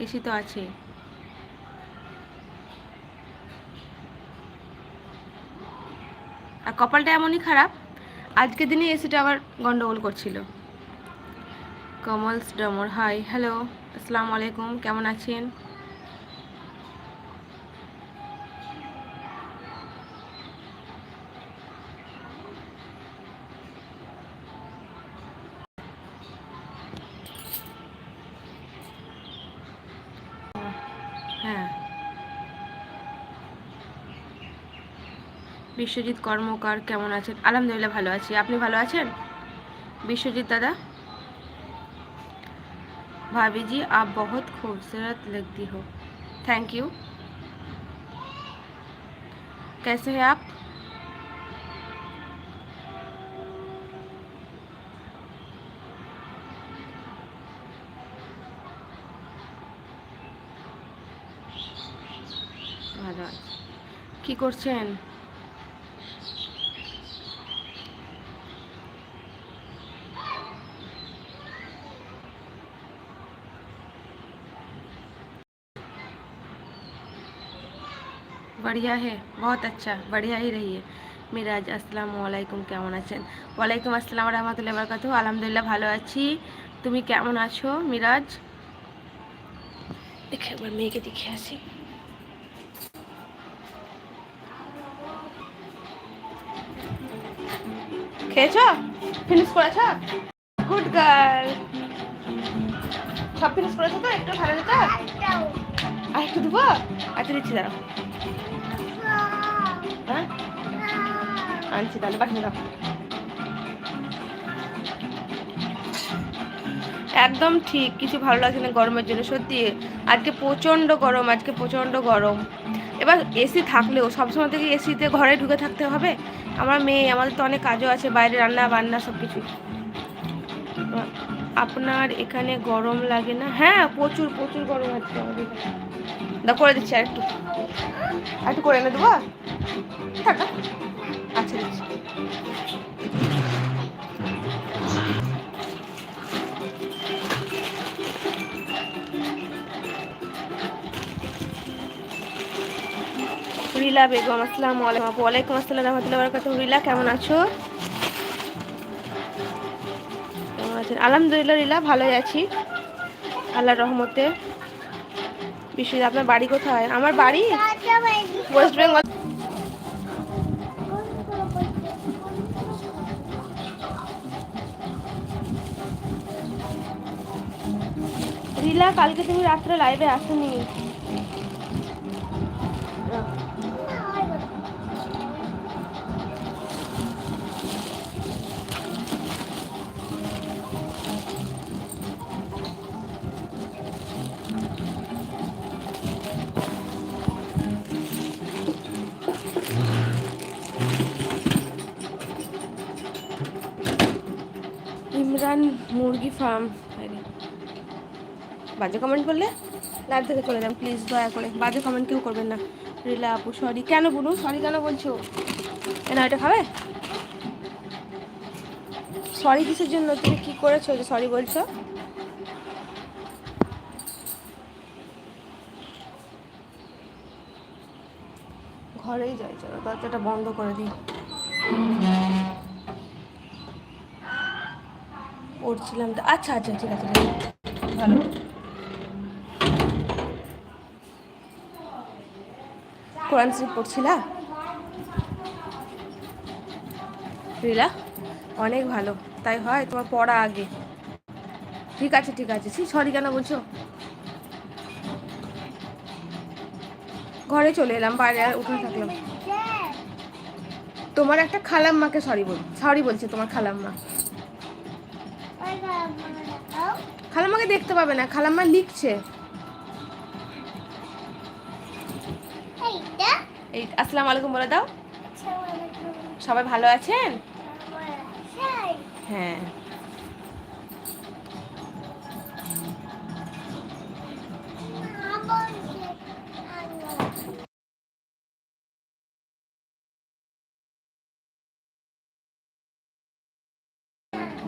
AC তো আছে। আর কপালটা এমনই খারাপ, আজকের দিনে এসিটা আবার গন্ডগোল করছিল। কমলস ডমর, হাই, হ্যালো, আসসালামু আলাইকুম, কেমন আছেন? হ্যাঁ, বিশ্বজিৎ কর্মকার, কেমন আছেন? আলহামদুলিল্লাহ ভালো আছি, আপনি ভালো আছেন বিশ্বজিৎ দাদা? भाभी जी आप बहुत खूबसूरत लगती हो। Thank you. कैसे हैं आप? ভালো আছি। কি করছেন? बढ़िया है, बहुत अच्छा, बढ़िया ही रहिए। মিরাজ, আসসালামু আলাইকুম, কেমন আছেন? ওয়ালাইকুম আসসালাম রহমতুল্লাহি ওয়া বারাকাতুহু। আলহামদুলিল্লাহ ভালো আছি, তুমি কেমন আছো মিরাজ? দেখে একবার মেয়েকে দেখে আসি। খেয়েছো? ফিনিশ করেছো? Good girl. সব ফিনিশ করেছো তো? একটু ভালো যেত আর একটু দেবো? আচ্ছা দিচ্ছি, দাঁড়াও। হ্যাঁ আনছি, তাহলে পাঠিয়ে দাও। একদম ঠিক, কিছু ভালো লাগছে না গরমের জন্য, সত্যি আজকে প্রচণ্ড গরম, আজকে প্রচণ্ড গরম। এবার এসি থাকলেও সবসময় থেকে এসিতে ঘরে ঢুকে থাকতে হবে? আমার মেয়ে, আমাদের তো অনেক কাজও আছে বাইরে, রান্না বান্না সব কিছু। আপনার এখানে গরম লাগে না? হ্যাঁ, প্রচুর প্রচুর গরম আজকে আমাদের এখানে। দা করে দিচ্ছি, আর একটু করে এনে দেবো। টাকা আচ্ছা দিচ্ছি। রিলা বেগম, আসসালামু আলাইকুম। ওয়ালাইকুম আসসালাম রহমতুল্লাহি ওয়া বারাকাতুহু। রিলা কেমন আছো? কেমন আছেন? আলহামদুলিল্লাহ রিলা ভালোই আছি আল্লাহর রহমতে। বিশ্বজিৎ, আপনার বাড়ি কোথায়? আমার বাড়ি ওয়েস্ট বেঙ্গল। রিলা, কালকে তুমি রাত্রে লাইভে আসোনি। ইমরান মুরগি ফার্ম, বাজে কমেন্ট করলে লাইভ থেকে চলে যান প্লিজ, দয়া করে বাজে কমেন্ট কেউ করবেন না। রিলা আপু সরি। কেন বলু সরি, কেন বলছো? না এটা খাবে? সরি কিসের জন্য? তুমি কি করেছো যে সরি বলছো? ঘরেই যাই, চলো দরজাটা বন্ধ করে দিই। পড়ছিলাম তো, আচ্ছা আচ্ছা ঠিক আছে, ভালো। কোরআন শরীফ পড়ছিলা রিলা? অনেক ভালো, তাই হয়, তোমার পড়া আগে। ঠিক আছে ঠিক আছে, সরি কেন বলছো? ঘরে চলে এলাম, বাইরে আর উঠে থাকলাম। তোমার একটা খালাম্মাকে সরি বলছে তোমার খালাম্মা। খালাম্মাকে দেখতে পাবে না, খালাম্মা লিখছে। এই আসসালামু আলাইকুম বলে দাও। সবাই ভালো আছেন? হ্যাঁ,